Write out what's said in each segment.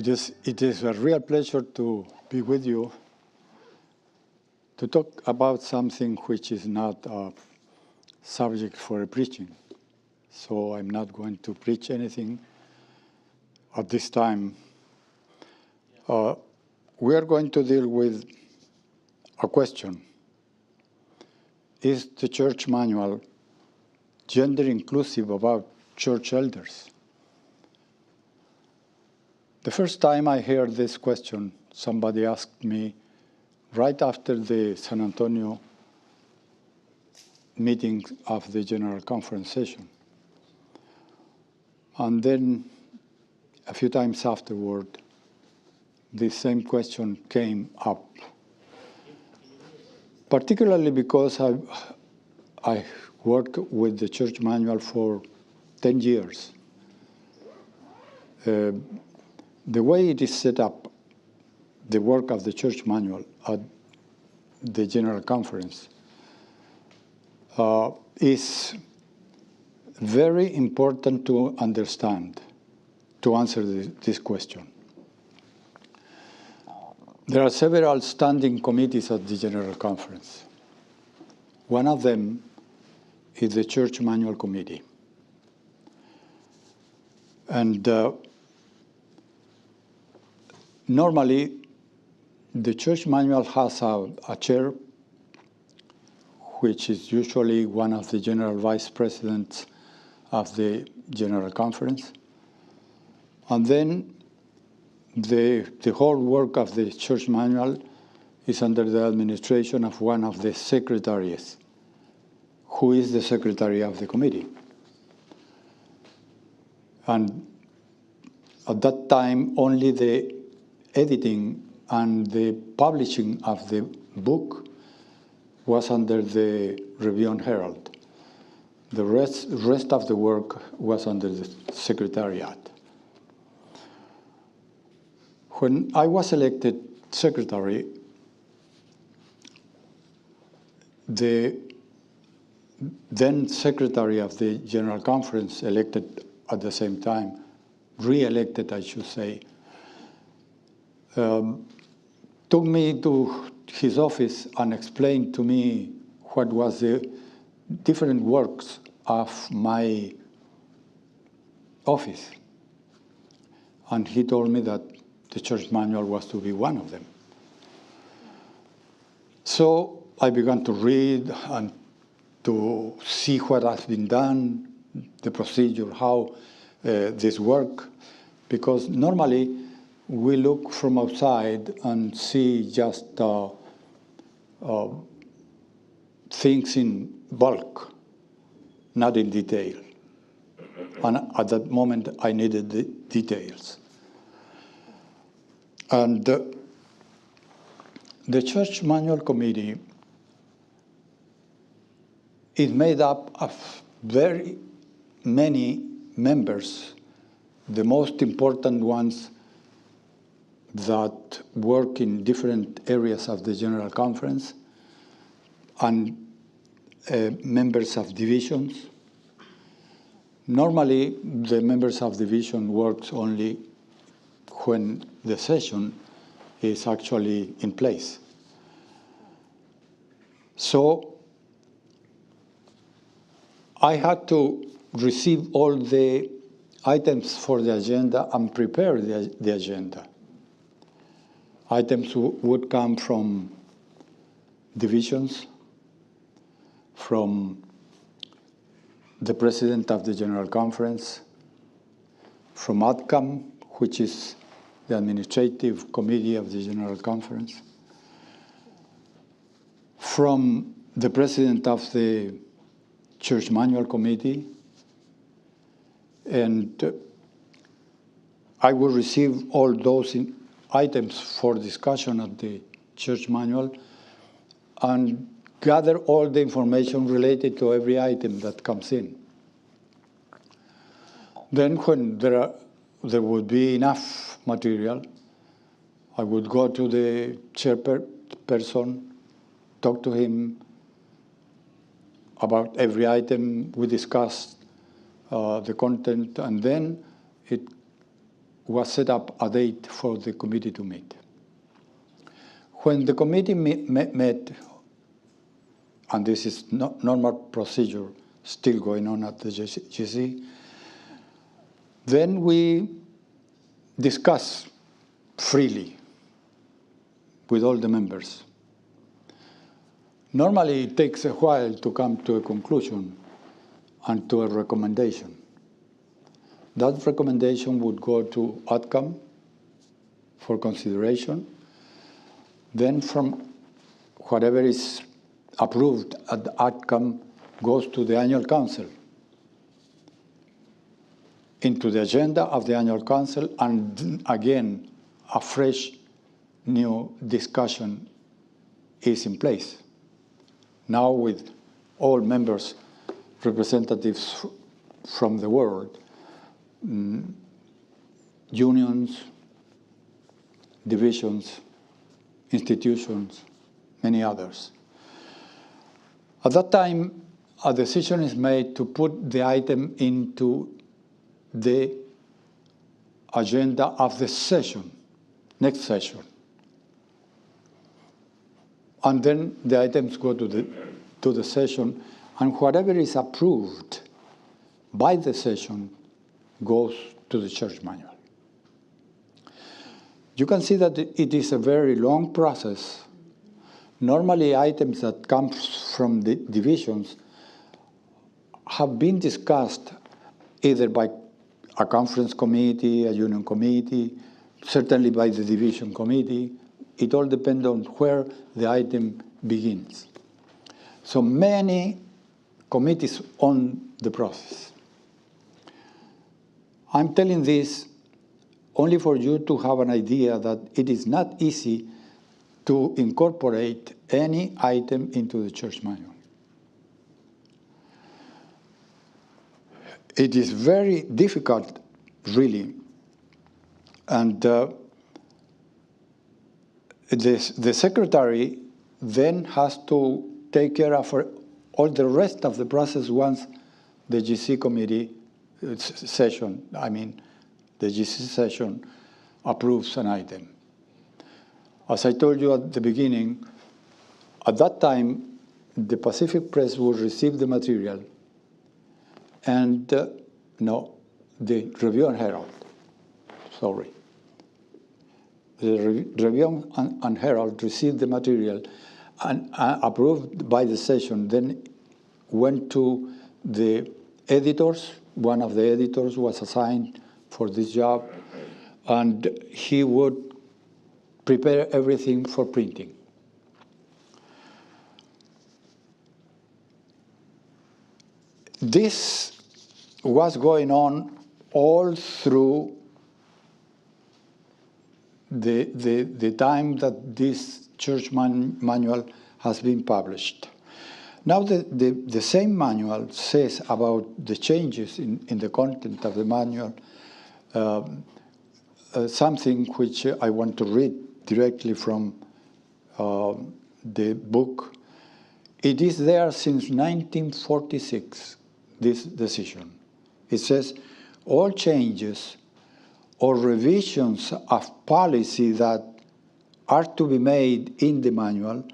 It is a real pleasure to be with you to talk about something which is not a subject for a preaching. So I'm not going to preach anything at this time. We are going to deal with a question. Is the church manual gender inclusive about church elders? The first time I heard this question, somebody asked me right after the San Antonio meeting of the General Conference session. And then a few times afterward, the same question came up. Particularly because I worked with the church manual for 10 years. The way it is set up, the work of the church manual at the General Conference is very important to understand, to answer this question. There are several standing committees at the General Conference. One of them is the Church Manual Committee. And normally, the Church Manual has a chair, which is usually one of the General Vice Presidents of the General Conference. And then the whole work of the Church Manual is under the administration of one of the secretaries, who is the secretary of the committee. And at that time, only the editing and the publishing of the book was under the Review and Herald. The rest of the work was under the Secretariat. When I was elected secretary, the then secretary of the General Conference, elected at the same time, re-elected, I should say, took me to his office and explained to me what was the different works of my office. And he told me that the church manual was to be one of them. So I began to read and to see what has been done, the procedure, how this work, because normally we look from outside and see just things in bulk, not in detail. And at that moment, I needed the details. And the Church Manual Committee is made up of very many members, the most important ones that work in different areas of the General Conference, and members of divisions. Normally, the members of division works only when the session is actually in place. So I had to receive all the items for the agenda and prepare the agenda. Items would come from divisions, from the president of the General Conference, from ADCAM, which is the administrative committee of the General Conference, from the president of the Church Manual Committee, and I will receive all those items for discussion at the Church Manual and gather all the information related to every item that comes in. Then when there would be enough material, I would go to the chairperson, talk to him about every item. We discussed the content, and then was set up a date for the committee to meet. When the committee met, and this is normal procedure still going on at the GC, then we discuss freely with all the members. Normally, it takes a while to come to a conclusion and to a recommendation. That recommendation would go to outcome for consideration. Then from whatever is approved at the outcome goes to the annual council, into the agenda of the annual council, and again, a fresh new discussion is in place. Now with all members, representatives from the world, unions, divisions, institutions, many others. At that time, a decision is made to put the item into the agenda of the session, next session. And then the items go to the session, and whatever is approved by the session goes to the church manual. You can see that it is a very long process. Normally, items that come from the divisions have been discussed either by a conference committee, a union committee, certainly by the division committee. It all depends on where the item begins. So many committees own the process. I'm telling this only for you to have an idea that it is not easy to incorporate any item into the church manual. It is very difficult, really. And the secretary then has to take care of all the rest of the process once the GC committee session, the GC session approves an item. As I told you at the beginning, at that time, the Pacific Press would receive the material, and the Review and Herald, sorry. The Review and Herald received the material and approved by the session, then went to the editors. One of the editors was assigned for this job, and he would prepare everything for printing. This was going on all through the time that this church manual has been published. Now the same manual says about the changes in the content of the manual, something which I want to read directly from the book. It is there since 1946, this decision. It says, all changes or revisions of policy that are to be made in the manual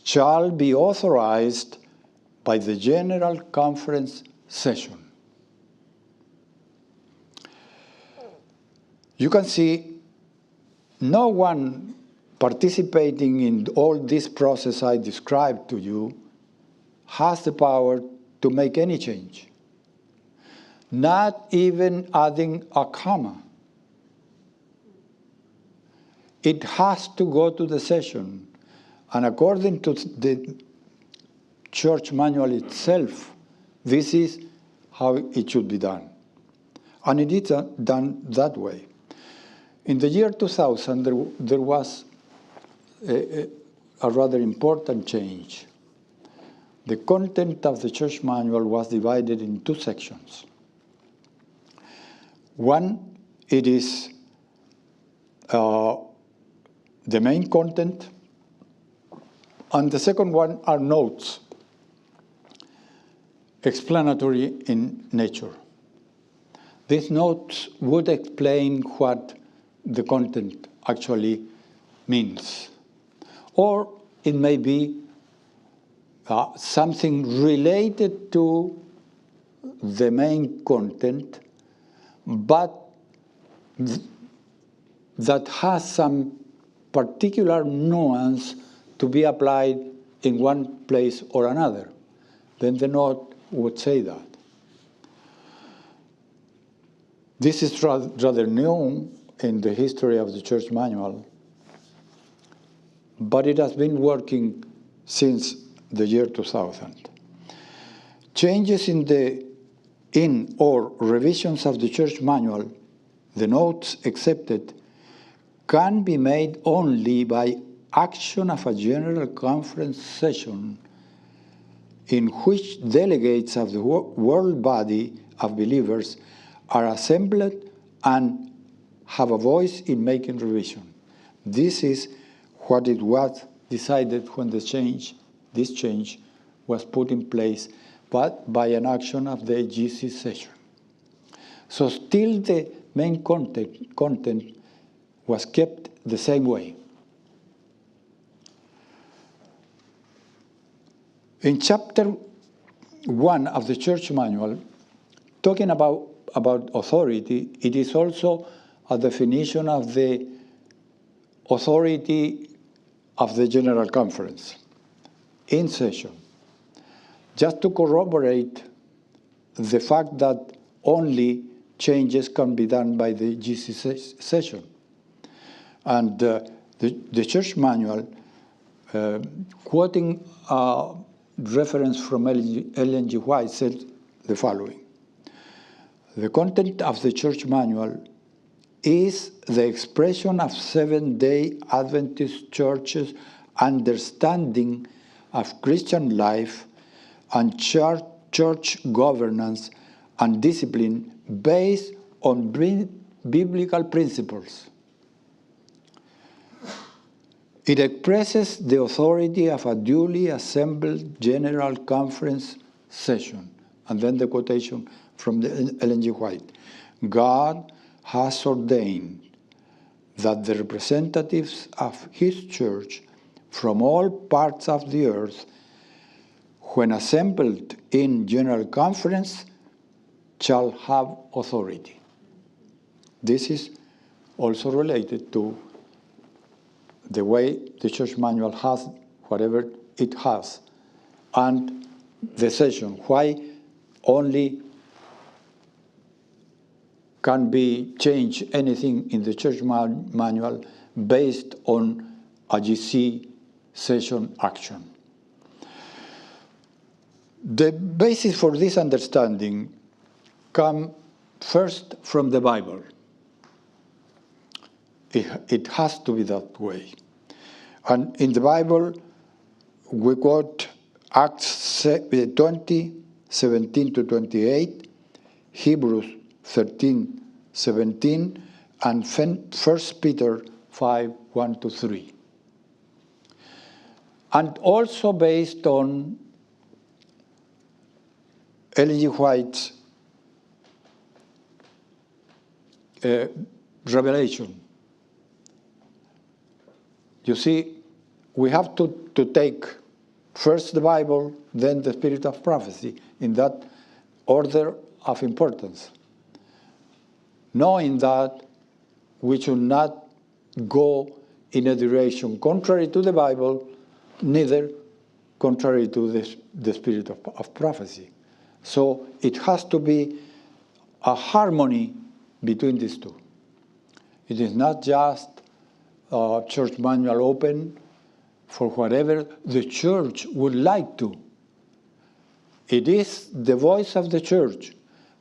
shall be authorized by the General Conference session. You can see no one participating in all this process I described to you has the power to make any change, not even adding a comma. It has to go to the session. And according to the church manual itself, this is how it should be done. And it is done that way. In the year 2000, there was a rather important change. The content of the church manual was divided in two sections. One, it is the main content, and the second one are notes, explanatory in nature. these notes would explain what the content actually means. Or it may be something related to the main content, but that has some particular nuance to be applied in one place or another. Then the note would say that. This is rather new in the history of the church manual, but it has been working since the year 2000. Changes in or revisions of the church manual, the notes accepted, can be made only by action of a general conference session in which delegates of the world body of believers are assembled and have a voice in making revision. This is what it was decided when this change was put in place, but by an action of the GC session. So still the main content was kept the same way. In chapter 1 of the church manual, talking about authority, it is also a definition of the authority of the General Conference in session, just to corroborate the fact that only changes can be done by the GC session. And the church manual, quoting a reference from Ellen G. White, said the following: the content of the church manual is the expression of Seventh-day Adventist churches' understanding of Christian life and church governance and discipline based on biblical principles. It expresses the authority of a duly assembled General Conference session. And then the quotation from the Ellen G. White: God has ordained that the representatives of his church from all parts of the earth, when assembled in General Conference, shall have authority. This is also related to the way the church manual has whatever it has, and the session, why only can be changed anything in the church manual based on a GC session action. The basis for this understanding comes first from the Bible. It has to be that way. And in the Bible, we quote Acts 20, 17 to 28, Hebrews 13, 17, and 1 Peter 5, 1 to 3. And also based on Ellen G. White's revelation. You see, we have to take first the Bible, then the spirit of prophecy, in that order of importance, knowing that we should not go in a direction contrary to the Bible, neither contrary to the spirit of prophecy. So it has to be a harmony between these two. It is not just a church manual open for whatever the church would like to. It is the voice of the church,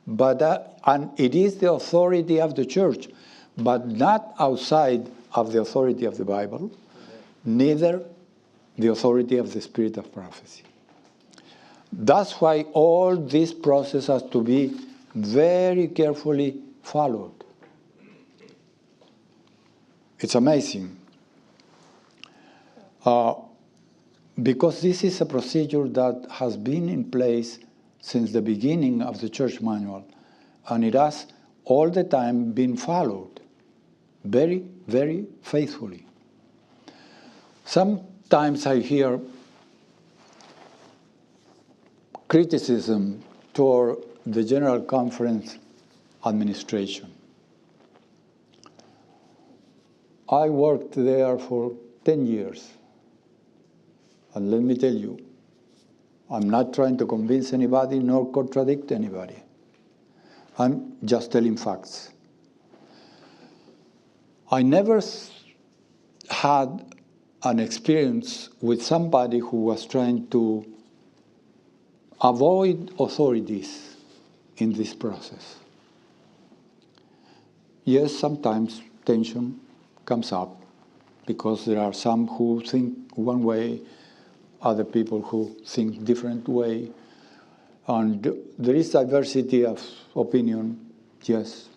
and it is the authority of the church, but not outside of the authority of the Bible, neither the authority of the spirit of prophecy. That's why all this process has to be very carefully followed. It's amazing. Because this is a procedure that has been in place since the beginning of the church manual, and it has all the time been followed very, very faithfully. Sometimes I hear criticism toward the General Conference administration. I worked there for 10 years. And let me tell you, I'm not trying to convince anybody nor contradict anybody. I'm just telling facts. I never had an experience with somebody who was trying to avoid authorities in this process. Yes, sometimes tension comes up because there are some who think one way, other people who think different way, and there is diversity of opinion, yes.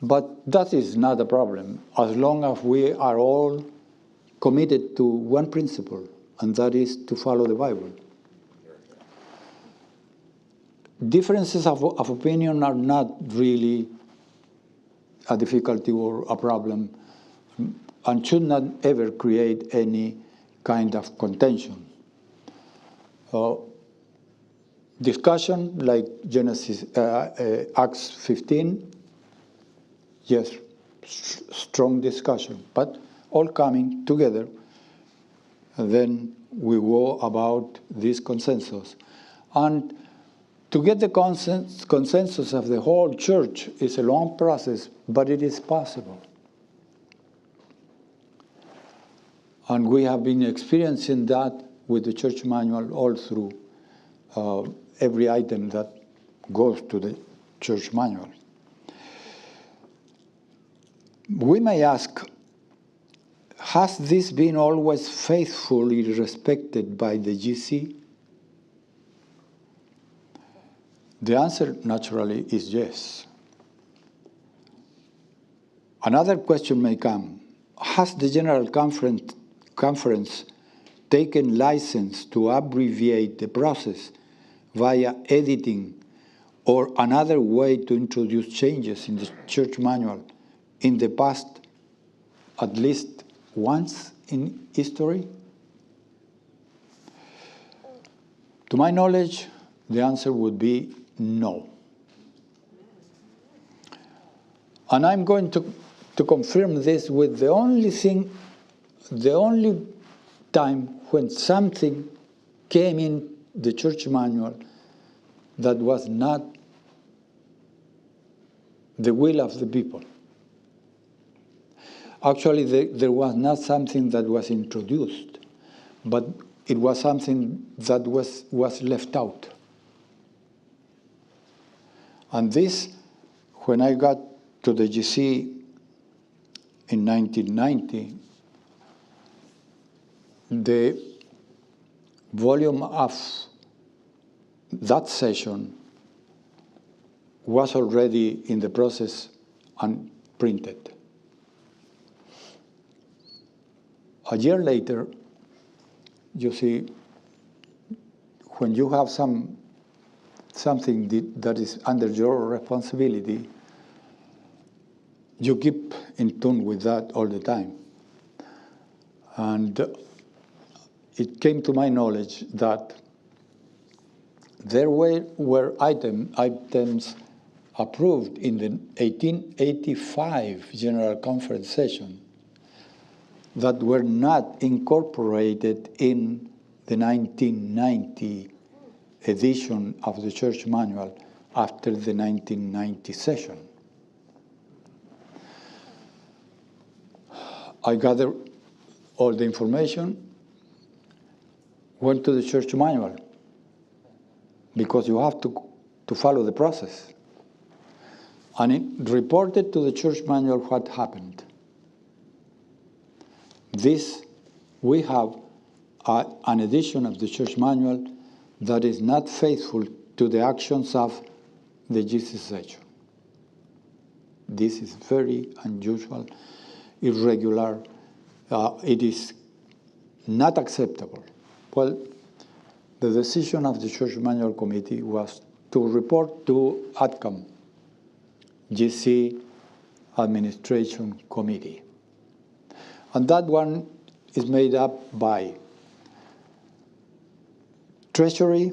But that is not a problem, as long as we are all committed to one principle, and that is to follow the Bible. Differences of opinion are not really a difficulty or a problem, and should not ever create any kind of contention. Discussion like Acts 15, yes, strong discussion, but all coming together, and then we go about this consensus. And to get the consensus of the whole church is a long process, but it is possible. And we have been experiencing that with the church manual all through every item that goes to the church manual. We may ask, has this been always faithfully respected by the GC? The answer, naturally, is yes. Another question may come, has the General Conference taken license to abbreviate the process via editing or another way to introduce changes in the church manual in the past, at least once in history? To my knowledge, the answer would be no. And I'm going to confirm this with the only time when something came in the church manual that was not the will of the people. Actually, there was not something that was introduced, but it was something that was left out. And this, when I got to the GC in 1990, the volume of that session was already in the process and printed. A year later, you see, when you have something that is under your responsibility, you keep in tune with that all the time. And it came to my knowledge that there were items approved in the 1885 General Conference session that were not incorporated in the 1990 edition of the Church Manual after the 1990 session. I gathered all the information, went to the Church Manual, because you have to follow the process. And it reported to the Church Manual what happened. We have an edition of the Church Manual that is not faithful to the actions of the GC session. This is very unusual, irregular. It is not acceptable. Well, the decision of the Church Manual Committee was to report to ADCOM GC Administration Committee. And that one is made up by Treasury,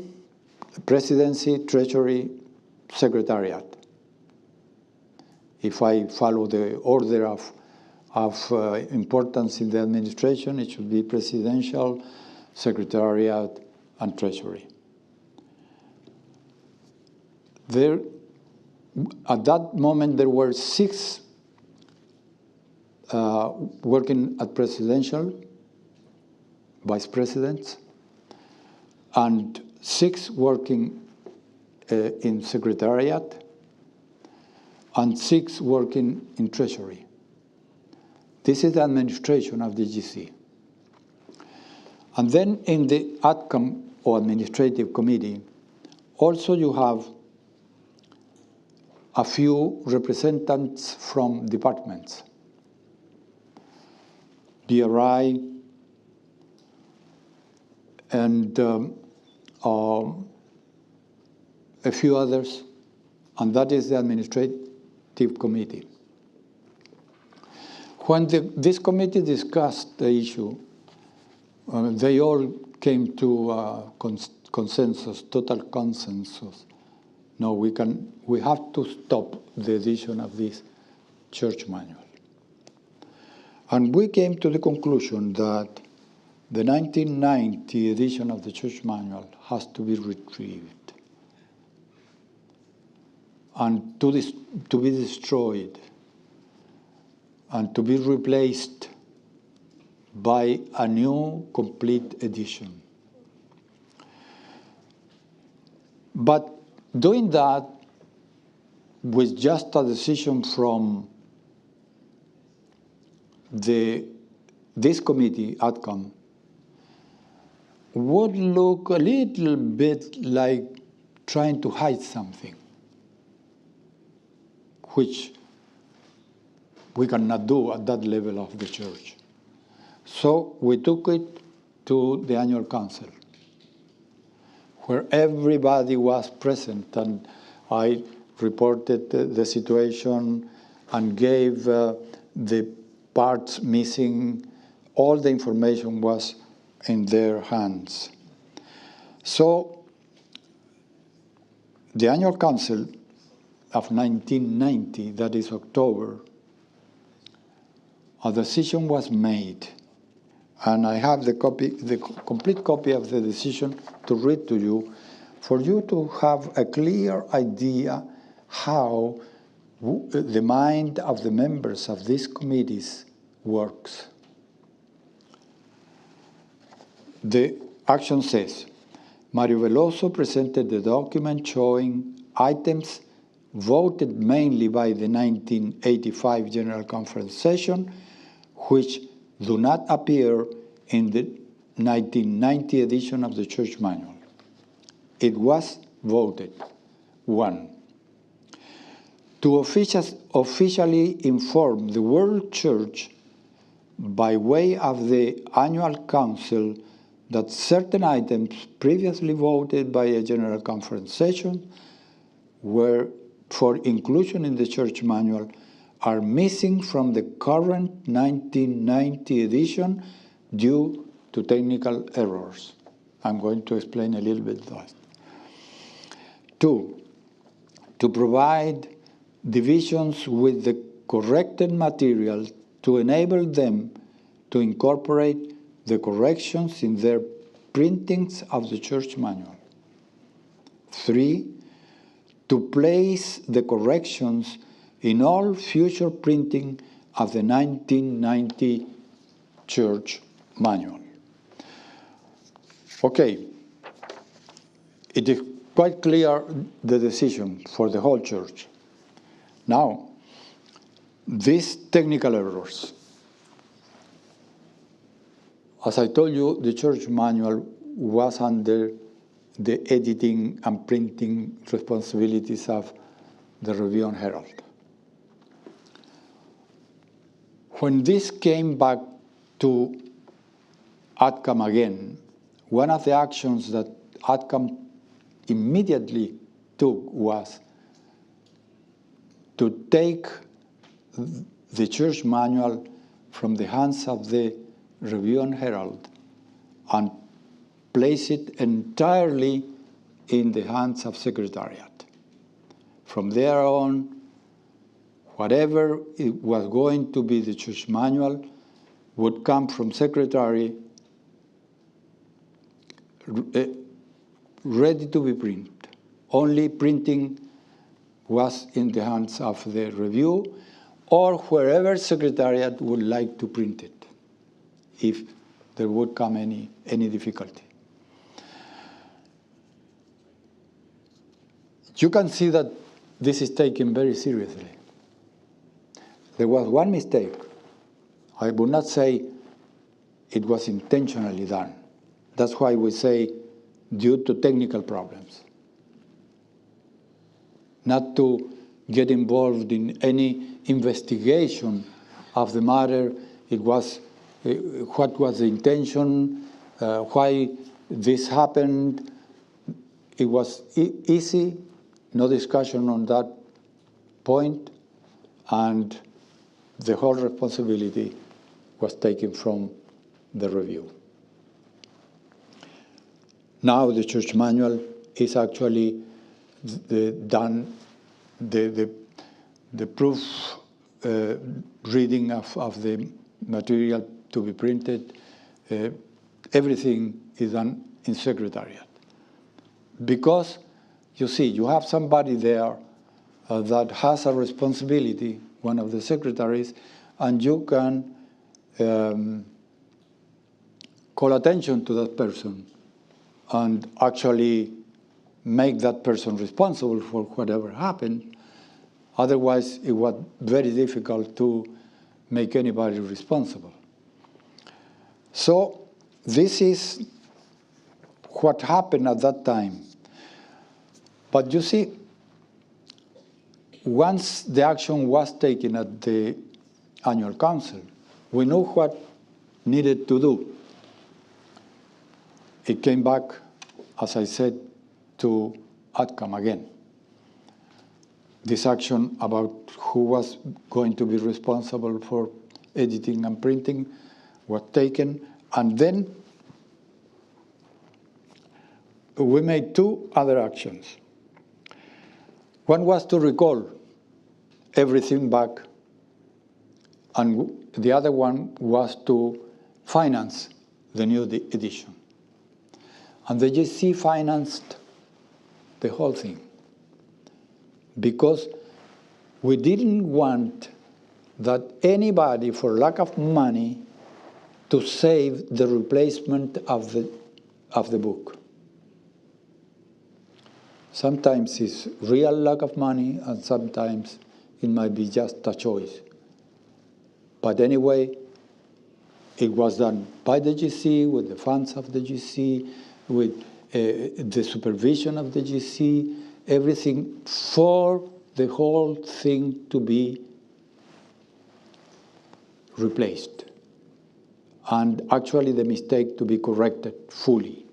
Presidency, Treasury, Secretariat. If I follow the order of importance in the administration, it should be Presidential, Secretariat, and Treasury. There, at that moment, there were 6 working at Presidential, Vice Presidents, and 6 working in Secretariat, and 6 working in Treasury. This is the administration of the GC. And then in the ADCOM, or Administrative Committee, also you have a few representatives from departments. DRI, and a few others, and that is the Administrative Committee. When this committee discussed the issue, they all came to consensus, total consensus. No, we have to stop the edition of this church manual. And we came to the conclusion that the 1990 edition of the church manual has to be retrieved and to be destroyed and to be replaced by a new complete edition. But doing that with just a decision from this committee, ADCOM, would look a little bit like trying to hide something, which we cannot do at that level of the church. So we took it to the annual council, where everybody was present, and I reported the situation and gave the parts missing. All the information was in their hands. So the annual council of 1990, that is October, a decision was made. And I have the complete copy of the decision to read to you, for you to have a clear idea how the mind of the members of these committees works. The action says, Mario Veloso presented the document showing items voted mainly by the 1985 General Conference session, which do not appear in the 1990 edition of the Church Manual. It was voted. 1. To officially inform the World Church by way of the Annual Council that certain items previously voted by a General Conference session were for inclusion in the Church Manual are missing from the current 1990 edition due to technical errors. I'm going to explain a little bit that. 2, to provide divisions with the corrected material to enable them to incorporate the corrections in their printings of the Church Manual. 3, to place the corrections in all future printing of the 1990 Church Manual. Okay, it is quite clear the decision for the whole church. Now, these technical errors. As I told you, the Church Manual was under the editing and printing responsibilities of the Review and Herald. When this came back to ADCOM again, one of the actions that ADCOM immediately took was to take the church manual from the hands of the Review and Herald and place it entirely in the hands of Secretariat. From there on, whatever it was going to be the church manual would come from Secretary, ready to be printed. Only printing was in the hands of the Review or wherever Secretariat would like to print it, if there would come any difficulty. You can see that this is taken very seriously. There was one mistake. I would not say it was intentionally done. That's why we say due to technical problems. Not to get involved in any investigation of the matter. It was what was the intention, why this happened. It was easy, no discussion on that point, and the whole responsibility was taken from the Review. Now the church manual is actually done, the proof reading of the material to be printed, everything is done in Secretariat. Because, you see, you have somebody there that has a responsibility, one of the secretaries, and you can call attention to that person and actually make that person responsible for whatever happened. Otherwise, it was very difficult to make anybody responsible. So this is what happened at that time. But you see, once the action was taken at the annual council, we knew what needed to do. It came back, as I said, to ADCAM again. This action about who was going to be responsible for editing and printing was taken, and then we made two other actions. One was to recall everything back, and the other one was to finance the new edition. And the GC financed the whole thing, because we didn't want that anybody, for lack of money, to save the replacement of the book. Sometimes it's real lack of money, and sometimes it might be just a choice. But anyway, it was done by the GC, with the funds of the GC, with the supervision of the GC, everything for the whole thing to be replaced. And actually the mistake to be corrected fully.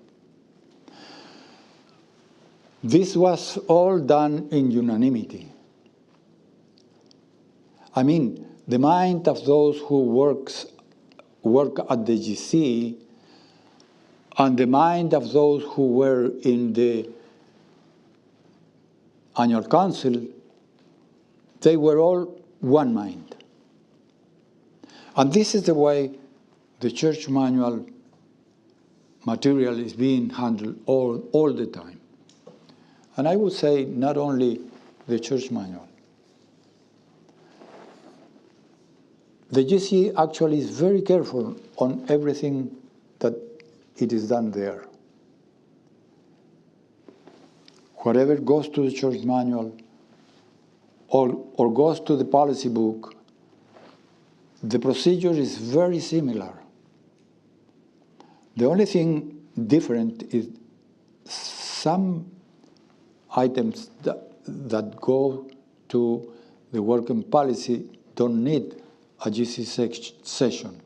This was all done in unanimity. I mean, the mind of those who work at the GC and the mind of those who were in the annual council, they were all one mind. And this is the way the church manual material is being handled all the time. And I would say not only the church manual. The GC actually is very careful on everything that it is done there. Whatever goes to the church manual or goes to the policy book, the procedure is very similar. The only thing different is some items that go to the working policy don't need a GC session.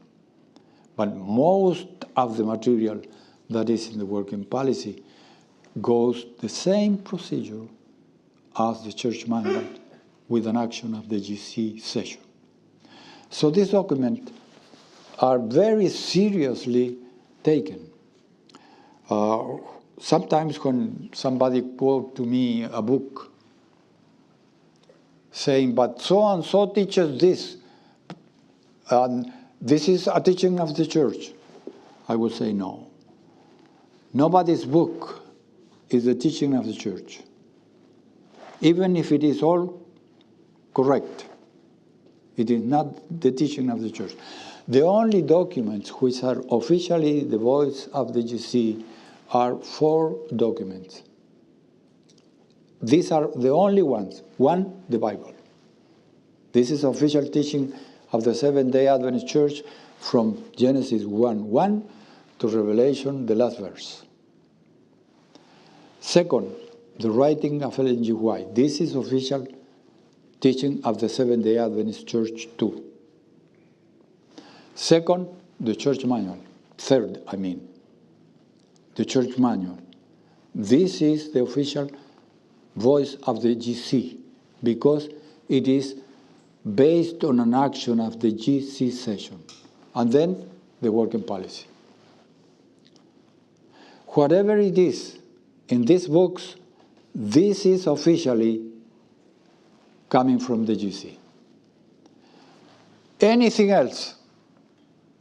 But most of the material that is in the working policy goes the same procedure as the church manual with an action of the GC session. So these documents are very seriously taken. Sometimes when somebody quotes to me a book saying, but so-and-so teaches this, and this is a teaching of the church, I would say no. Nobody's book is the teaching of the church, even if it is all correct. It is not the teaching of the church. The only documents which are officially the voice of the GC are 4 documents. These are the only ones. One, the Bible. This is official teaching of the Seventh-day Adventist Church from Genesis 1:1 to Revelation, the last verse. Second, the writing of Ellen G. White. This is official teaching of the Seventh-day Adventist Church too. Second, the church manual. Third, the church manual. This is the official voice of the GC because it is based on an action of the GC session. And then the working policy. Whatever it is in these books, this is officially coming from the GC. Anything else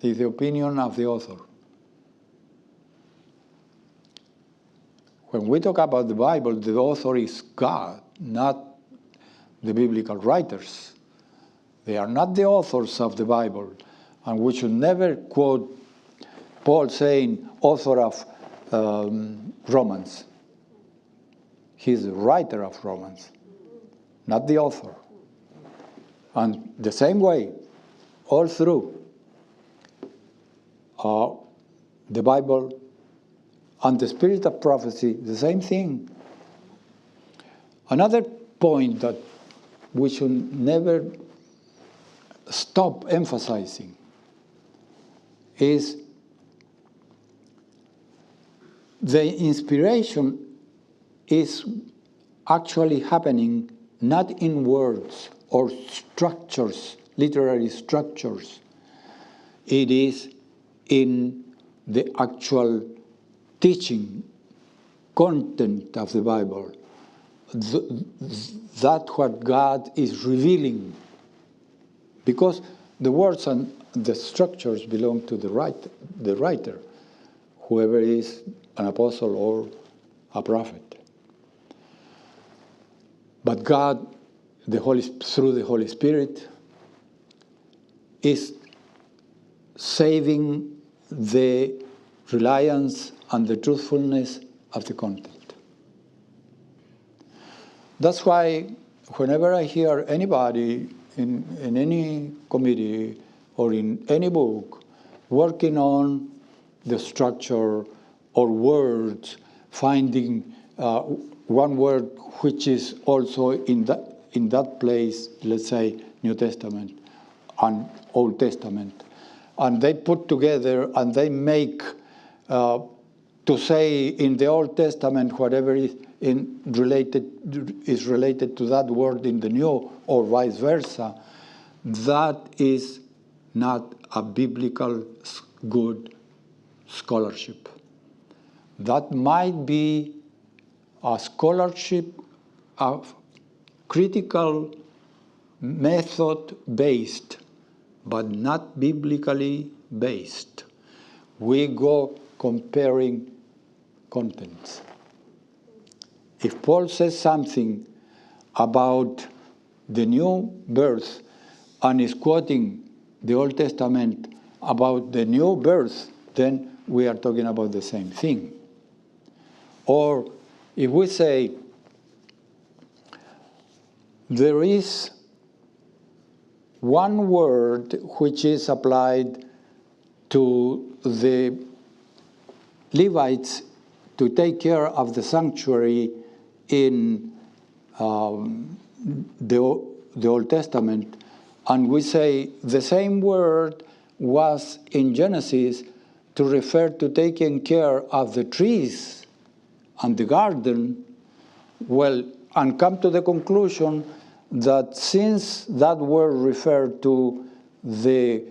is the opinion of the author. When we talk about the Bible, the author is God, not the biblical writers. They are not the authors of the Bible, and we should never quote Paul saying, author of Romans. He's the writer of Romans, not the author. And the same way, all through the Bible and the spirit of prophecy, the same thing. Another point that we should never stop emphasizing is the inspiration is actually happening not in words or structures, literary structures. It is in the actual teaching content of the Bible. That's what God is revealing. Because the words and the structures belong to the writer, whoever is an apostle or a prophet. But God, through the Holy Spirit, is saving the reliance and the truthfulness of the content. That's why whenever I hear anybody in any committee or in any book working on the structure or words, finding one word which is also in that place, let's say New Testament and Old Testament, and they put together and they make to say in the Old Testament whatever is related to that word in the New, or vice versa, that is not a biblical good scholarship. That might be a scholarship of critical method-based, but not biblically based. We go comparing contents. If Paul says something about the new birth and is quoting the Old Testament about the new birth, then we are talking about the same thing. Or if we say there is one word which is applied to the Levites to take care of the sanctuary in the Old Testament, and we say the same word was in Genesis to refer to taking care of the trees and the garden, well, and come to the conclusion that since that word referred to the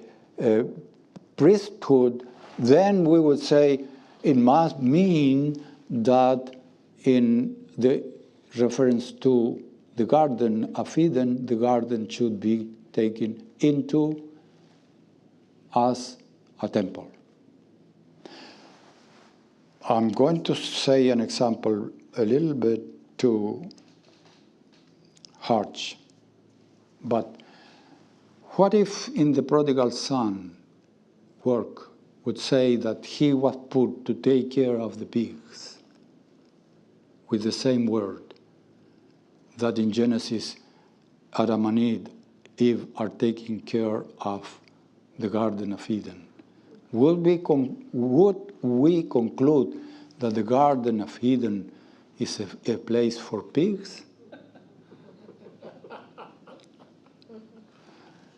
priesthood, then we would say it must mean that in the reference to the Garden of Eden, the garden should be taken into as a temple. I'm going to say an example a little bit too harsh, but what if in the prodigal son work would say that he was put to take care of the pigs with the same word that in Genesis Adam and Eve are taking care of the Garden of Eden? Would we conclude that the Garden of Eden is a place for pigs?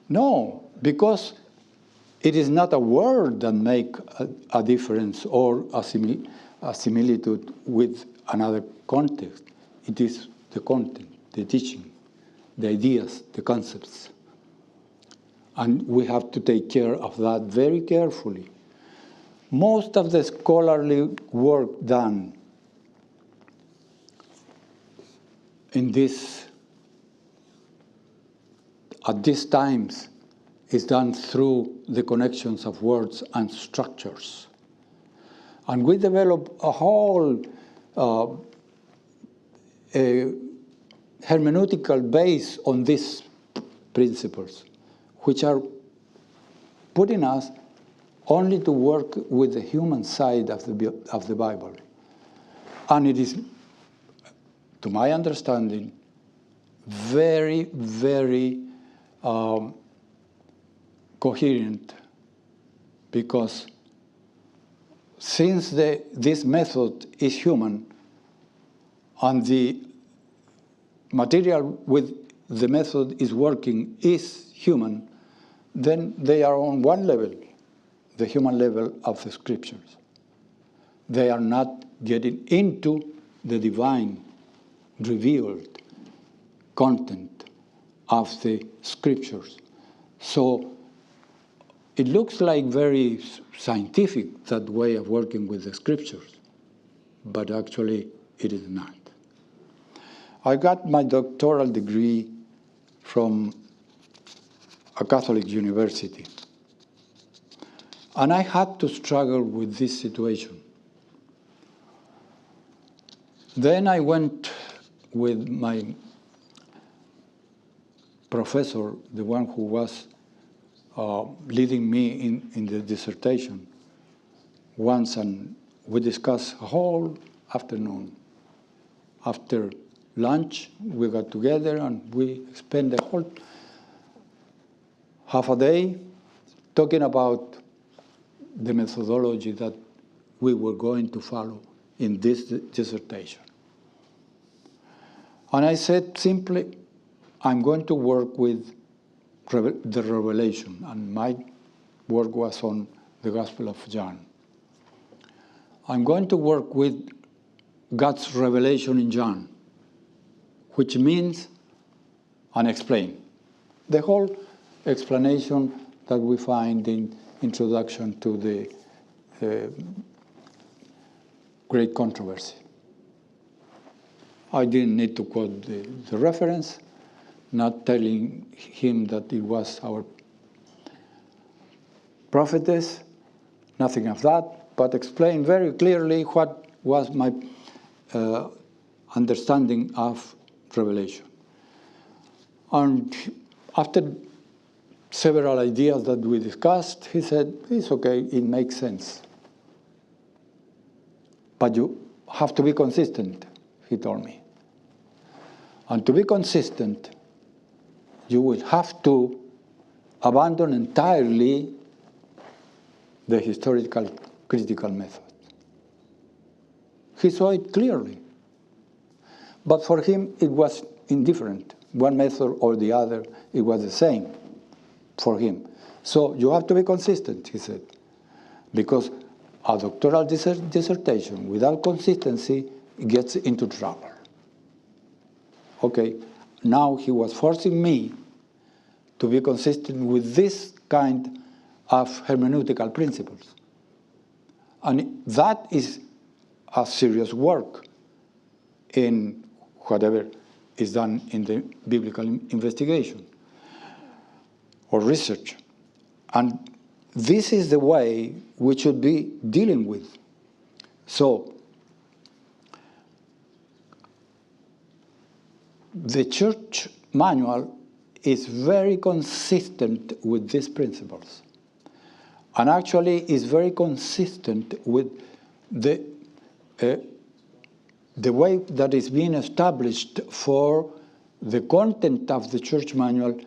No, because it is not a word that makes a difference or a similitude with another context. It is the content, the teaching, the ideas, the concepts. And we have to take care of that very carefully. Most of the scholarly work done in this, at these times, is done through the connections of words and structures. And we develop a whole hermeneutical base on these principles, which are putting us only to work with the human side of the Bible. And it is, to my understanding, very, very coherent, because since this method is human and the material with the method is working is human, then they are on one level, the human level of the scriptures. They are not getting into the divine revealed content of the scriptures. So it looks like very scientific, that way of working with the scriptures, but actually it is not. I got my doctoral degree from a Catholic university, and I had to struggle with this situation. Then I went with my professor, the one who was leading me in the dissertation once, and we discussed a whole afternoon. After lunch, we got together and we spent the whole half a day talking about the methodology that we were going to follow in this dissertation. And I said simply, I'm going to work with the Revelation, and my work was on the Gospel of John. I'm going to work with God's revelation in John, which means unexplained. The whole explanation that we find in introduction to the Great Controversy. I didn't need to quote the reference, not telling him that it was our prophetess, nothing of that, but explain very clearly what was my understanding of Revelation. And after several ideas that we discussed, he said, it's okay, it makes sense. But you have to be consistent, he told me. And to be consistent, you will have to abandon entirely the historical critical method. He saw it clearly. But for him, it was indifferent. One method or the other, it was the same for him. So you have to be consistent, he said, because a doctoral dissertation without consistency gets into trouble. Okay, now he was forcing me to be consistent with this kind of hermeneutical principles. And that is a serious work in whatever is done in the biblical investigation or research. And this is the way we should be dealing with. So, the church manual is very consistent with these principles, and actually is very consistent with the way that is being established for the content of the church manual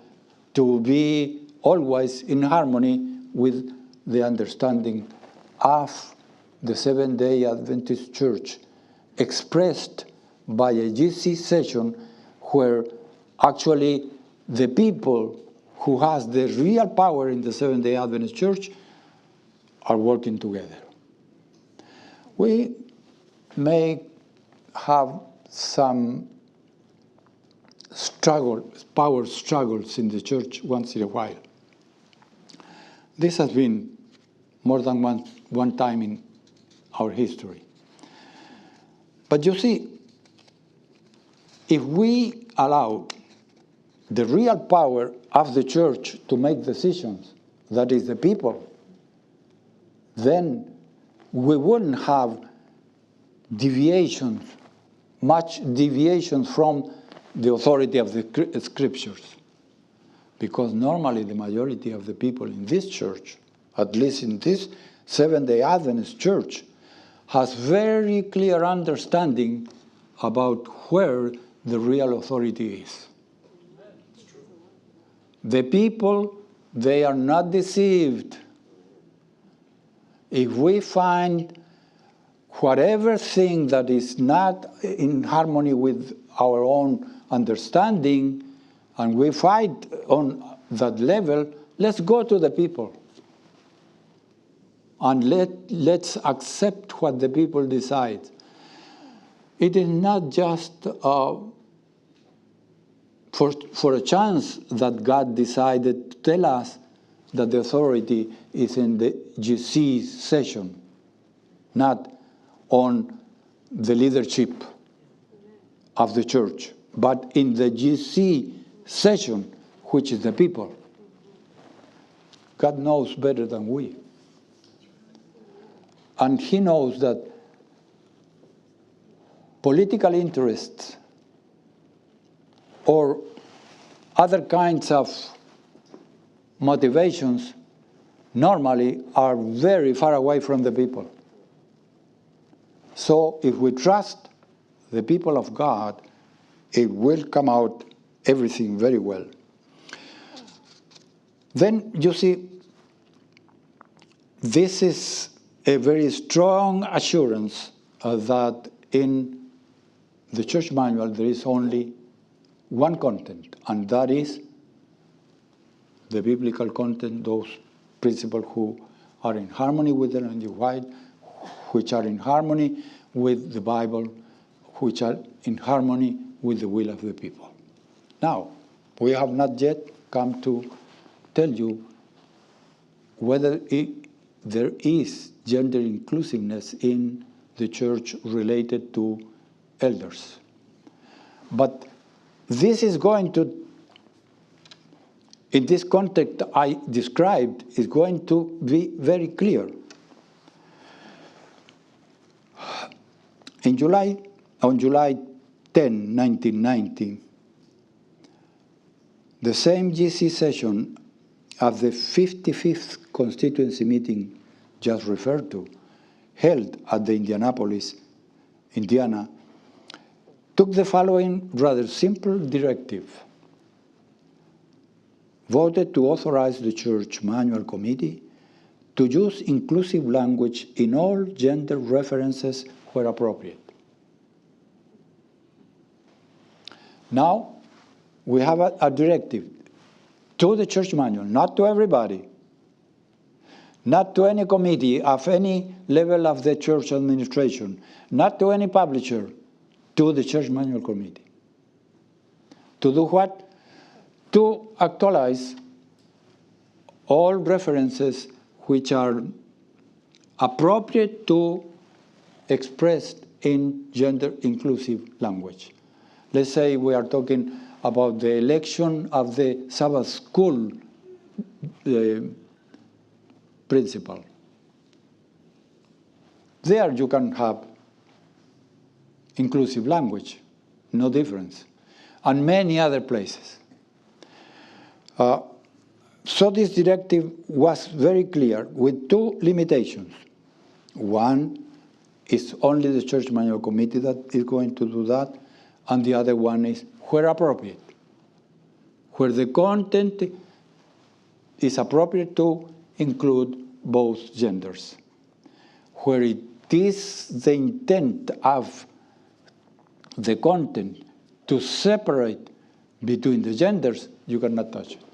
to be always in harmony with the understanding of the Seventh-day Adventist Church, expressed by a GC session where actually the people who has the real power in the Seventh-day Adventist Church are working together. We may have some power struggles in the church once in a while. This has been more than one time in our history. But you see, if we allow the real power of the church to make decisions, that is the people, then we wouldn't have deviations, much deviation from the authority of the scriptures. Because normally the majority of the people in this church, at least in this Seventh-day Adventist church, has very clear understanding about where the real authority is. The people, they are not deceived. If we find whatever thing that is not in harmony with our own understanding, and we fight on that level, let's go to the people. And let's accept what the people decide. It is not just for a chance that God decided to tell us that the authority is in the GC session, not on the leadership of the church, but in the GC session, which is the people. God knows better than we. And he knows that political interests or other kinds of motivations normally are very far away from the people. So if we trust the people of God, it will come out everything very well. Then you see, this is a very strong assurance that in the church manual there is only one content, and that is the biblical content, those principles who are in harmony with the Ellen White, which are in harmony with the Bible, which are in harmony with the will of the people. Now, we have not yet come to tell you whether there is gender inclusiveness in the church related to elders. But this is going to, in this context I described, is going to be very clear. On July 10, 1990, the same GC session of the 55th constituency meeting just referred to, held at the Indianapolis, Indiana, took the following rather simple directive. Voted to authorize the Church Manual Committee to use inclusive language in all gender references where appropriate. Now, we have a directive to the Church Manual, not to everybody, not to any committee of any level of the church administration, not to any publisher, to the Church Manual Committee. To do what? To actualize all references which are appropriate to expressed in gender-inclusive language. Let's say we are talking about the election of the Sabbath school principal. There you can have inclusive language, no difference, and many other places. So this directive was very clear with two limitations. One is only the Church Manual Committee that is going to do that, and the other one is where appropriate, where the content is appropriate to include both genders. Where it is the intent of the content to separate between the genders, you cannot touch it.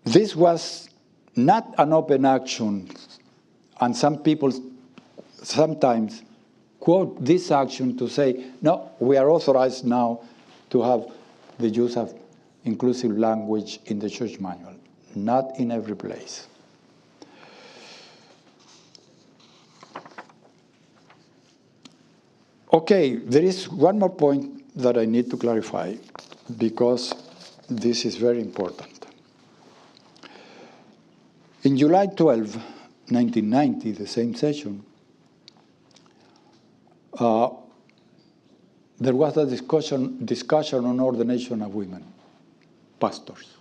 This was not an open action, and some people sometimes quote this action to say, no, we are authorized now to have the use of inclusive language in the church manual. Not in every place. Okay, there is one more point that I need to clarify because this is very important. In July 12, 1990, the same session, there was a discussion on ordination of women, pastors.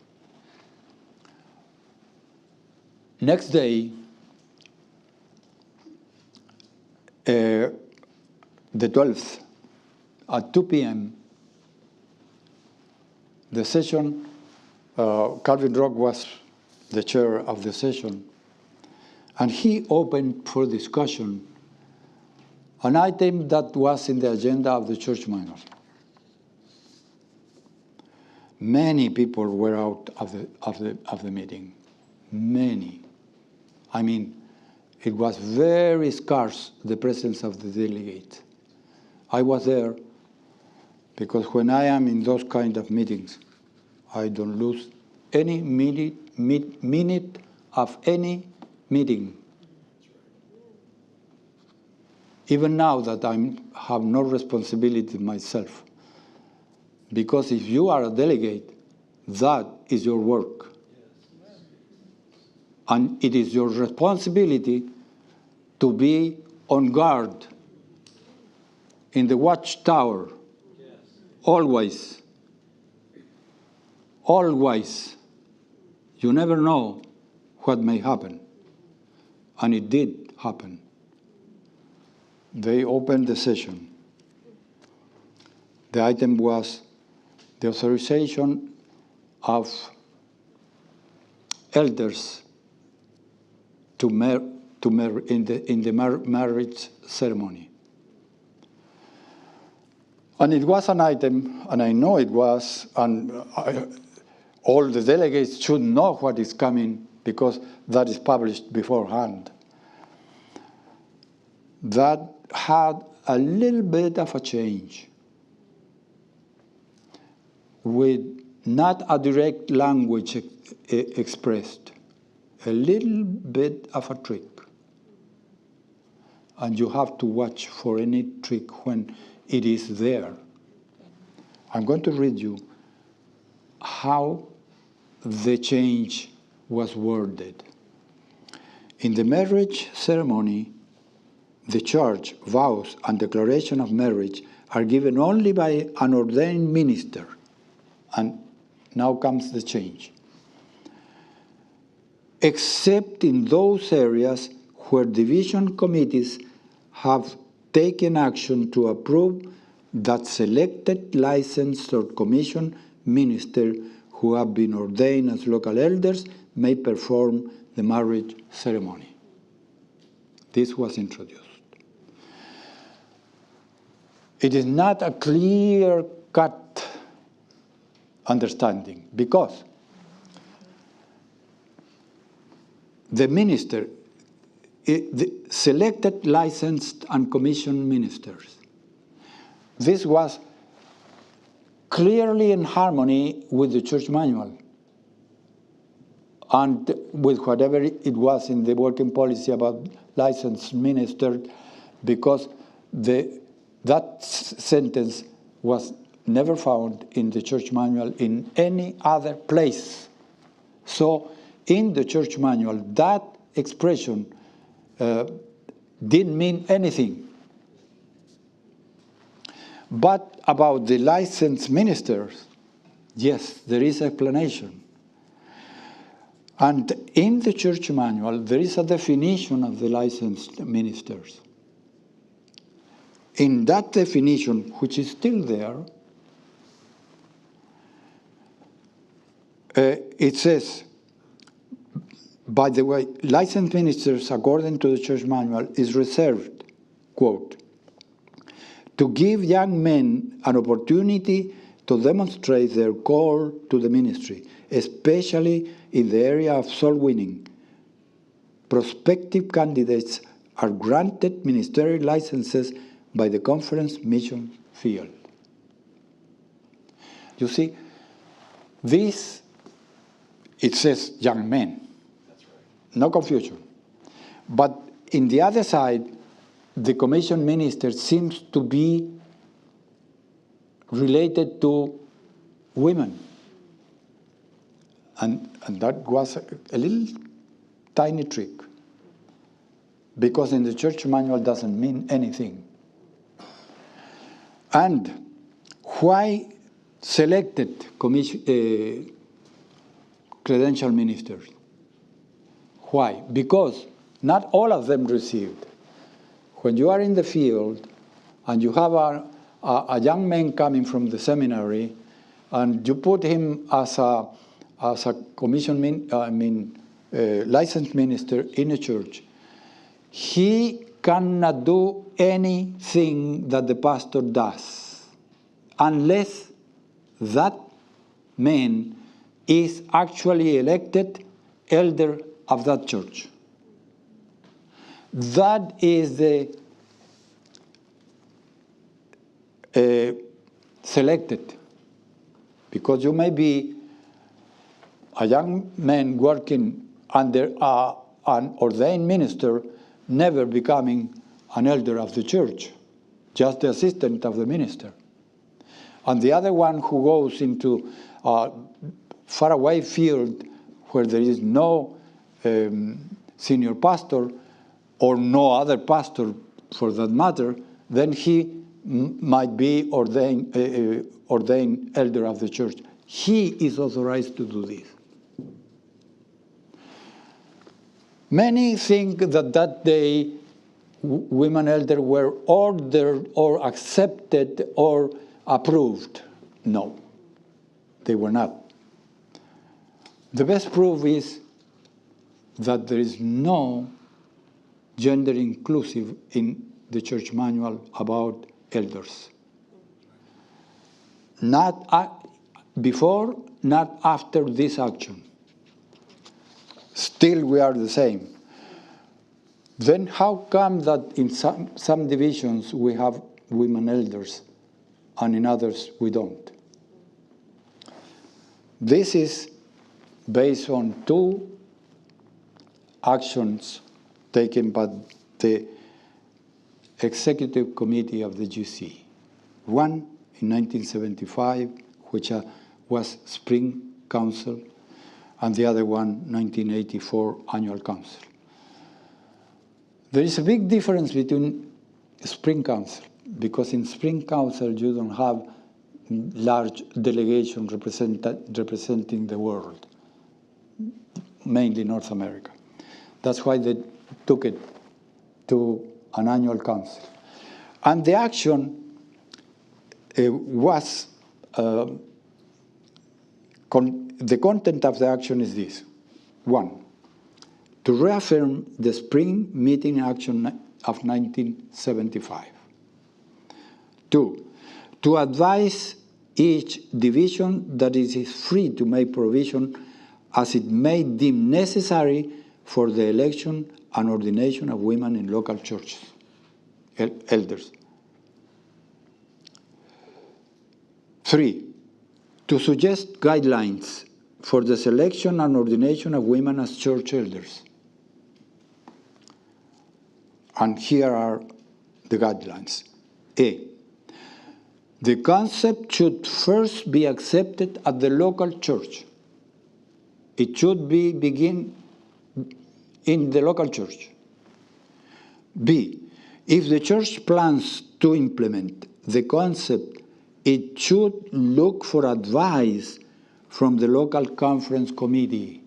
Next day, the 12th, at 2 p.m., the session, Calvin Rock was the chair of the session, and he opened for discussion an item that was in the agenda of the church manual. Many people were out of the meeting. Many. I mean, it was very scarce, the presence of the delegate. I was there because when I am in those kind of meetings, I don't lose any minute of any meeting. Even now that I have no responsibility myself. Because if you are a delegate, that is your work. And it is your responsibility to be on guard in the watchtower, always. Always. You never know what may happen. And it did happen. They opened the session. The item was the authorization of elders to in the marriage ceremony. And it was an item, and I know it was, and all the delegates should know what is coming because that is published beforehand. That had a little bit of a change with not a direct language expressed, a little bit of a trick. And you have to watch for any trick when it is there. I'm going to read you how the change was worded. In the marriage ceremony, the church, vows, and declaration of marriage are given only by an ordained minister. And now comes the change. Except in those areas where division committees have taken action to approve that selected licensed or commissioned minister who have been ordained as local elders may perform the marriage ceremony. This was introduced. It is not a clear-cut understanding because the minister, the selected licensed and commissioned ministers, this was clearly in harmony with the church manual and with whatever it was in the working policy about licensed ministers, because that sentence was never found in the church manual in any other place. So in the church manual, that expression didn't mean anything. But about the licensed ministers, yes, there is explanation. And in the church manual, there is a definition of the licensed ministers. In that definition, which is still there, it says, by the way, licensed ministers, according to the church manual, is reserved, quote, to give young men an opportunity to demonstrate their call to the ministry, especially in the area of soul winning. Prospective candidates are granted ministerial licenses by the conference mission field. You see, this, it says young men. That's right. No confusion. But in the other side, the commission minister seems to be related to women. And that was a little tiny trick, because in the church manual doesn't mean anything. And why selected credential ministers? Why? Because not all of them received. When you are in the field and you have a young man coming from the seminary and you put him as a licensed minister in a church, he cannot do anything that the pastor does unless that man is actually elected elder of that church. That is the selected, because you may be a young man working under an ordained minister, never becoming an elder of the church, just the assistant of the minister. And the other one who goes into a faraway field where there is no senior pastor, or no other pastor for that matter, then he might be ordained elder of the church. He is authorized to do this. Many think that day women elders were ordered or accepted or approved. No, they were not. The best proof is that there is no gender inclusive in the church manual about elders. Not before, not after this action. Still we are the same. Then how come that in some divisions we have women elders and in others we don't? This is based on two actions taken by the executive committee of the GC. One in 1975, which was Spring Council, and the other one, 1984 Annual Council. There is a big difference between Spring Council, because in Spring Council you don't have large delegation representing the world, mainly North America. That's why they took it to an annual council. And the action was, the content of the action is this. 1, to reaffirm the spring meeting action of 1975. 2, to advise each division that it is free to make provision as it may deem necessary for the election and ordination of women in local churches, elders. 3, to suggest guidelines for the selection and ordination of women as church elders. And here are the guidelines. A, the concept should first be accepted at the local church. It should begin in the local church. B, if the church plans to implement the concept, it should look for advice from the local conference committee.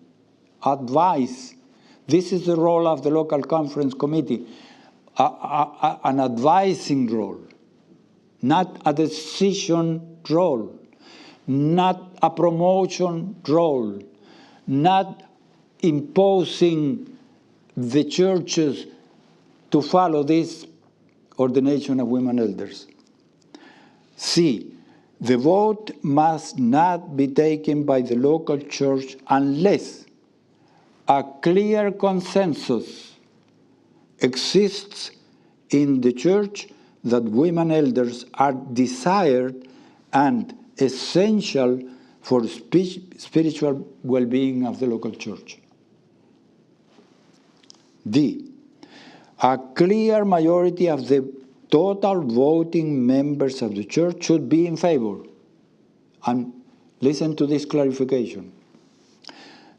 Advice. This is the role of the local conference committee, an advising role, not a decision role, not a promotion role, not imposing the churches to follow this ordination of women elders. C, the vote must not be taken by the local church unless a clear consensus exists in the church that women elders are desired and essential for spiritual well-being of the local church. D, a clear majority of the total voting members of the church should be in favor. And listen to this clarification.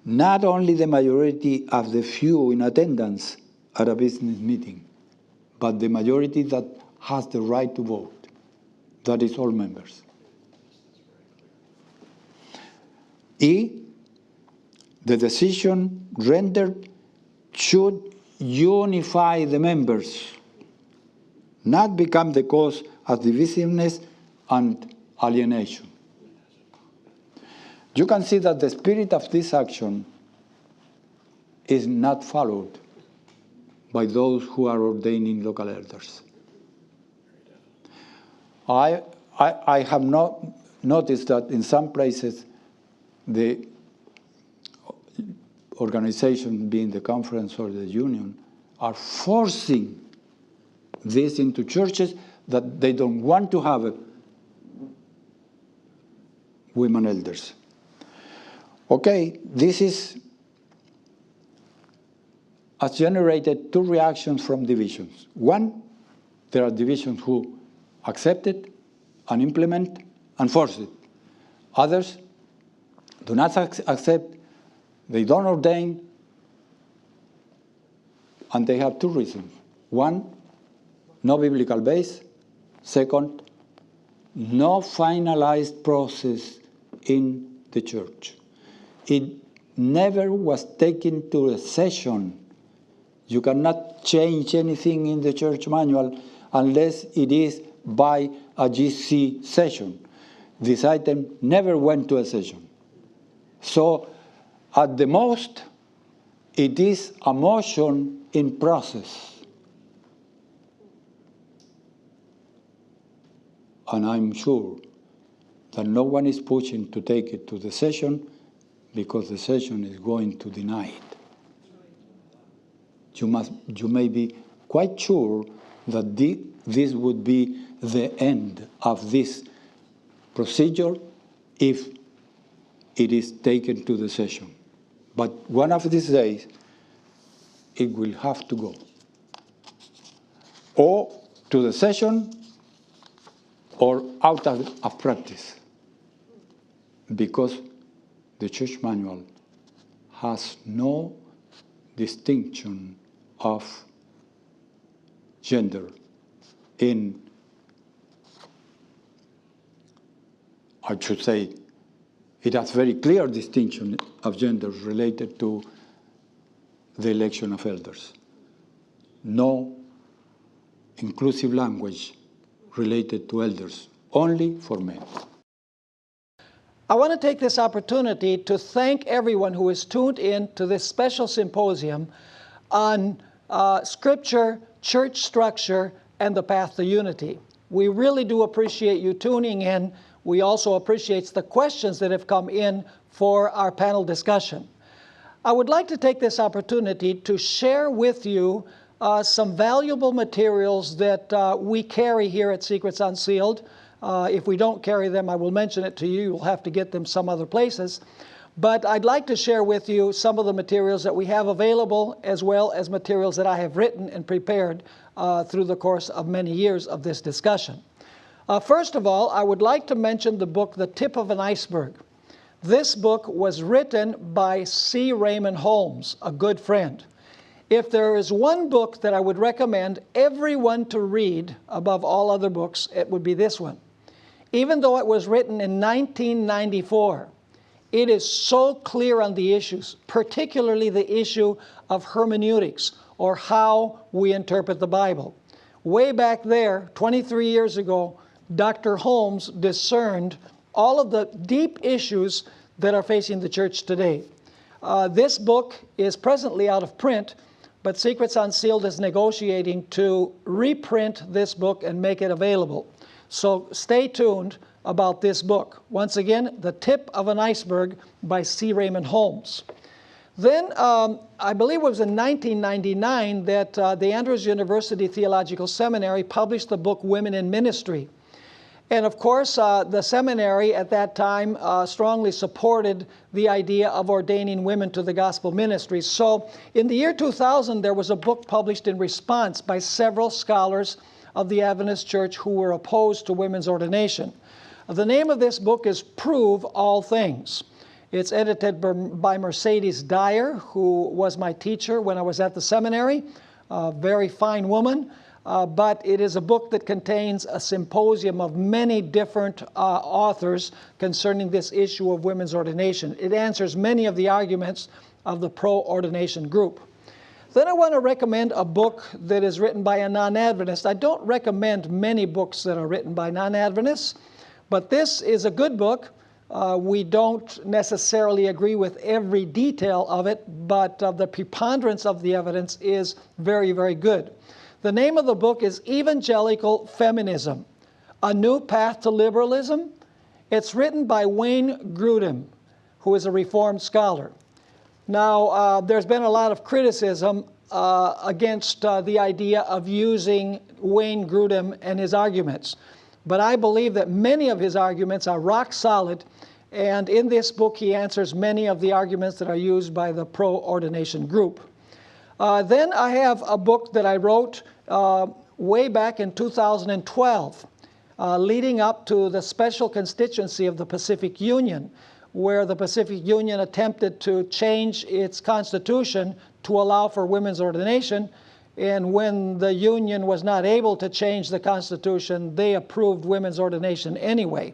Not only the majority of the few in attendance at a business meeting, but the majority that has the right to vote. That is all members. E, the decision rendered should unify the members, not become the cause of divisiveness and alienation. You can see that the spirit of this action is not followed by those who are ordaining local elders. I have not noticed that in some places the organization, being the conference or the union, are forcing this into churches that they don't want to have women elders. Okay, this has generated two reactions from divisions. One, there are divisions who accept it and implement and force it. Others do not accept, they don't ordain, and they have two reasons. One, no biblical base. Second, no finalized process in the church. It never was taken to a session. You cannot change anything in the church manual unless it is by a GC session. This item never went to a session. So, at the most, it is a motion in process. And I'm sure that no one is pushing to take it to the session because the session is going to deny it. You may be quite sure that this would be the end of this procedure if it is taken to the session. But one of these days, it will have to go. Or to the session, or out of practice. Because the church manual has no distinction of gender in, I should say, it has very clear distinction of gender related to the election of elders. No inclusive language related to elders, only for men. I want to take this opportunity to thank everyone who is tuned in to this special symposium on Scripture, church structure, and the path to unity. We really do appreciate you tuning in. We also appreciate the questions that have come in for our panel discussion. I would like to take this opportunity to share with you some valuable materials that we carry here at Secrets Unsealed. If we don't carry them, I will mention it to you. You'll have to get them some other places. But I'd like to share with you some of the materials that we have available, as well as materials that I have written and prepared through the course of many years of this discussion. First of all, I would like to mention the book, The Tip of an Iceberg. This book was written by C. Raymond Holmes, a good friend. If there is one book that I would recommend everyone to read above all other books, it would be this one. Even though it was written in 1994, it is so clear on the issues, particularly the issue of hermeneutics, or how we interpret the Bible. Way back there, 23 years ago, Dr. Holmes discerned all of the deep issues that are facing the church today. This book is presently out of print, but Secrets Unsealed is negotiating to reprint this book and make it available. So stay tuned about this book. Once again, The Tip of an Iceberg by C. Raymond Holmes. Then, I believe it was in 1999 that the Andrews University Theological Seminary published the book Women in Ministry. And of course, the seminary at that time strongly supported the idea of ordaining women to the gospel ministry. So in the year 2000, there was a book published in response by several scholars of the Adventist Church who were opposed to women's ordination. The name of this book is Prove All Things. It's edited by Mercedes Dyer, who was my teacher when I was at the seminary, a very fine woman. But it is a book that contains a symposium of many different authors concerning this issue of women's ordination. It answers many of the arguments of the pro-ordination group. Then I want to recommend a book that is written by a non-Adventist. I don't recommend many books that are written by non-Adventists, but this is a good book. We don't necessarily agree with every detail of it, but the preponderance of the evidence is very, very good. The name of the book is Evangelical Feminism, A New Path to Liberalism. It's written by Wayne Grudem, who is a Reformed scholar. Now, there's been a lot of criticism against the idea of using Wayne Grudem and his arguments. But I believe that many of his arguments are rock solid, and in this book he answers many of the arguments that are used by the pro-ordination group. Then I have a book that I wrote way back in 2012, leading up to the special constituency of the Pacific Union, where the Pacific Union attempted to change its constitution to allow for women's ordination. And when the Union was not able to change the Constitution, they approved women's ordination anyway.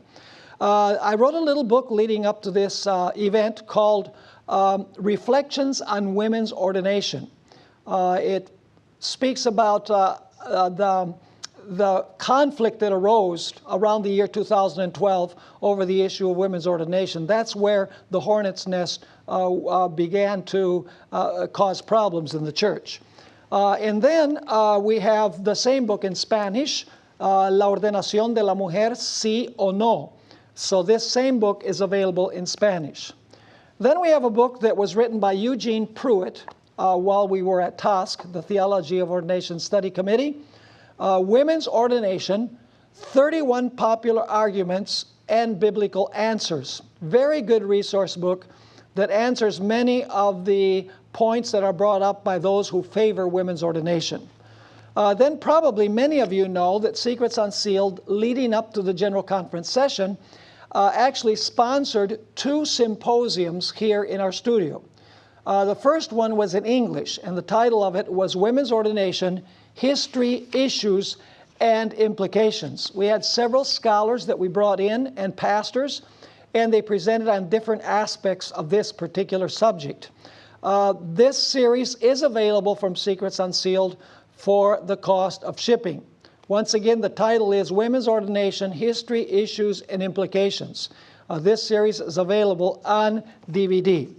I wrote a little book leading up to this event called Reflections on Women's Ordination. It speaks about the conflict that arose around the year 2012 over the issue of women's ordination. That's where the hornet's nest began to cause problems in the church. And then we have the same book in Spanish, La Ordenación de la Mujer, Sí o No. So this same book is available in Spanish. Then we have a book that was written by Eugene Pruitt while we were at TOSC, the Theology of Ordination Study Committee. Women's Ordination, 31 Popular Arguments and Biblical Answers. Very good resource book that answers many of the points that are brought up by those who favor women's ordination. Then probably many of you know that Secrets Unsealed, leading up to the General Conference session, actually sponsored 2 symposiums here in our studio. The first one was in English, and the title of it was Women's Ordination, History, Issues, and Implications. We had several scholars that we brought in and pastors, and they presented on different aspects of this particular subject. This series is available from Secrets Unsealed for the cost of shipping. Once again, the title is Women's Ordination, History, Issues, and Implications. This series is available on DVD.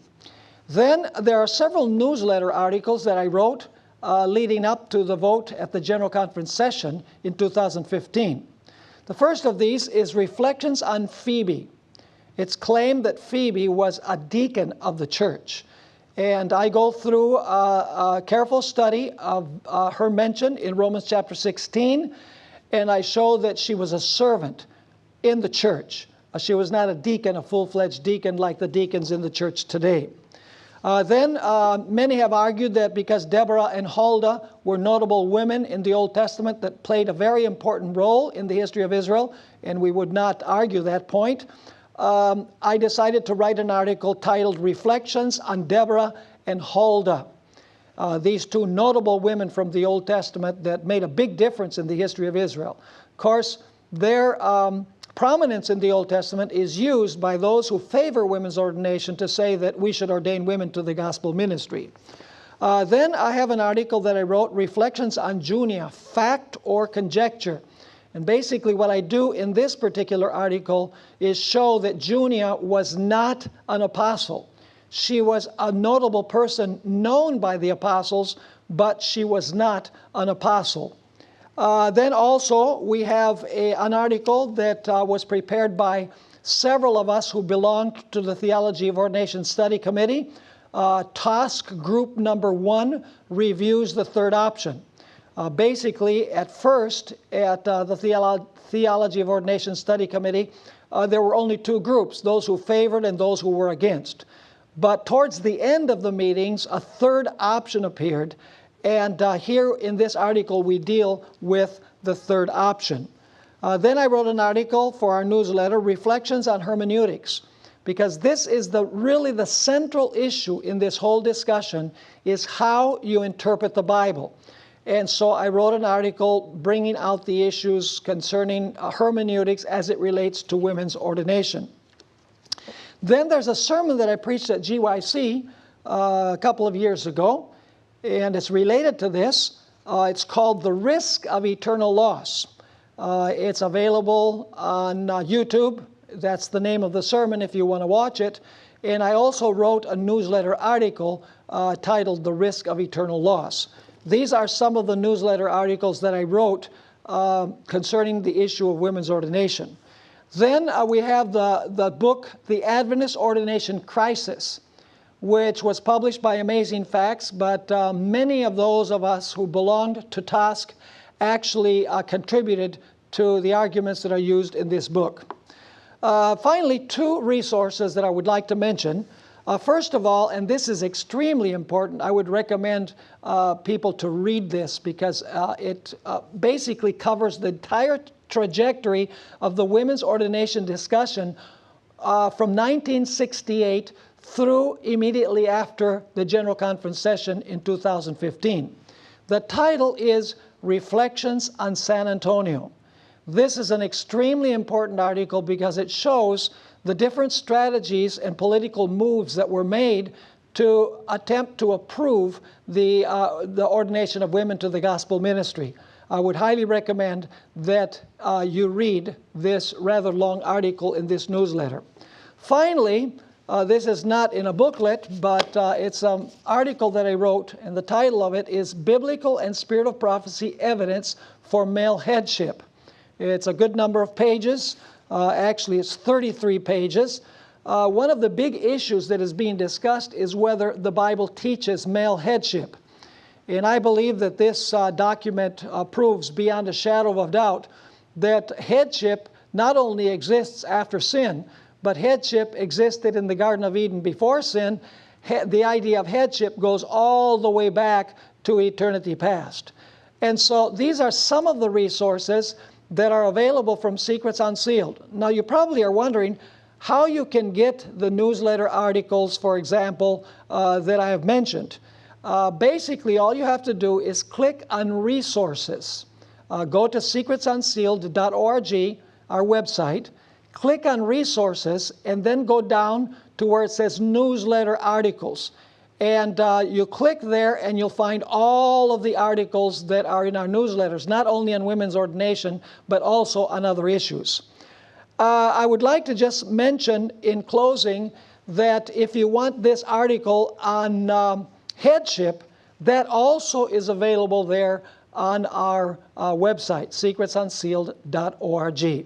Then there are several newsletter articles that I wrote leading up to the vote at the General Conference session in 2015. The first of these is Reflections on Phoebe. It's claimed that Phoebe was a deacon of the church. And I go through a careful study of her mention in Romans chapter 16, and I show that she was a servant in the church. She was not a deacon, a full-fledged deacon like the deacons in the church today. Many have argued that because Deborah and Huldah were notable women in the Old Testament that played a very important role in the history of Israel, and we would not argue that point, I decided to write an article titled Reflections on Deborah and Huldah. These two notable women from the Old Testament that made a big difference in the history of Israel. Of course, their prominence in the Old Testament is used by those who favor women's ordination to say that we should ordain women to the gospel ministry. Then I have an article that I wrote, Reflections on Junia, Fact or Conjecture. And basically what I do in this particular article is show that Junia was not an apostle. She was a notable person known by the apostles, but she was not an apostle. Then also we have an article that was prepared by several of us who belonged to the Theology of Ordination Study Committee. Task Group number 1 reviews the third option. Basically, at first, at the Theology of Ordination Study Committee, there were only two groups, those who favored and those who were against. But towards the end of the meetings, a third option appeared. And here in this article, we deal with the third option. Then I wrote an article for our newsletter, Reflections on Hermeneutics, because this is really the central issue in this whole discussion, is how you interpret the Bible. And so I wrote an article bringing out the issues concerning hermeneutics as it relates to women's ordination. Then there's a sermon that I preached at GYC a couple of years ago, and it's related to this. It's called The Risk of Eternal Loss. It's available on YouTube. That's the name of the sermon if you want to watch it. And I also wrote a newsletter article titled The Risk of Eternal Loss. These are some of the newsletter articles that I wrote concerning the issue of women's ordination. Then we have the book, The Adventist Ordination Crisis, which was published by Amazing Facts, but many of those of us who belonged to TASC actually contributed to the arguments that are used in this book. Finally, two resources that I would like to mention. First of all, and this is extremely important, I would recommend people to read this because it basically covers the entire trajectory of the women's ordination discussion from 1968 through immediately after the General Conference session in 2015. The title is Reflections on San Antonio. This is an extremely important article because it shows the different strategies and political moves that were made to attempt to approve the ordination of women to the gospel ministry. I would highly recommend that you read this rather long article in this newsletter. Finally, this is not in a booklet, but it's an article that I wrote, and the title of it is Biblical and Spirit of Prophecy Evidence for Male Headship. It's a good number of pages. Actually, it's 33 pages. One of the big issues that is being discussed is whether the Bible teaches male headship. And I believe that this document proves beyond a shadow of doubt that headship not only exists after sin, but headship existed in the Garden of Eden before sin. The idea of headship goes all the way back to eternity past. And so these are some of the resources that are available from Secrets Unsealed. Now you probably are wondering how you can get the newsletter articles, for example, that I have mentioned. Basically, all you have to do is click on Resources. Go to secretsunsealed.org, our website, click on Resources, and then go down to where it says Newsletter Articles. And you click there and you'll find all of the articles that are in our newsletters, not only on women's ordination, but also on other issues. I would like to just mention in closing that if you want this article on headship, that also is available there on our website, secretsunsealed.org.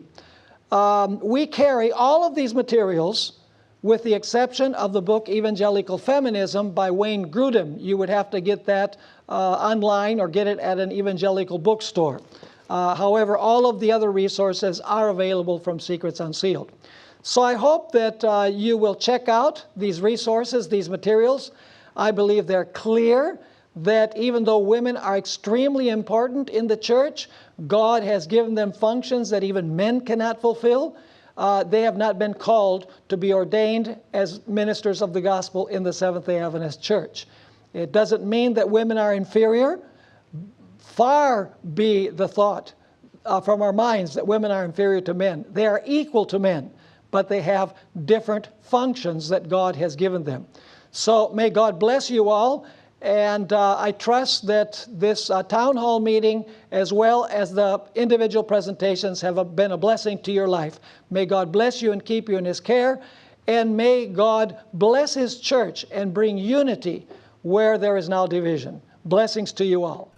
We carry all of these materials with the exception of the book Evangelical Feminism by Wayne Grudem. You would have to get that online or get it at an evangelical bookstore. However, all of the other resources are available from Secrets Unsealed. So I hope that you will check out these resources, these materials. I believe they're clear that even though women are extremely important in the church, God has given them functions that even men cannot fulfill. They have not been called to be ordained as ministers of the gospel in the Seventh-day Adventist Church. It doesn't mean that women are inferior. Far be the thought from our minds that women are inferior to men. They are equal to men, but they have different functions that God has given them. So may God bless you all. And I trust that this town hall meeting, as well as the individual presentations, have been a blessing to your life. May God bless you and keep you in His care. And may God bless His church and bring unity where there is now division. Blessings to you all.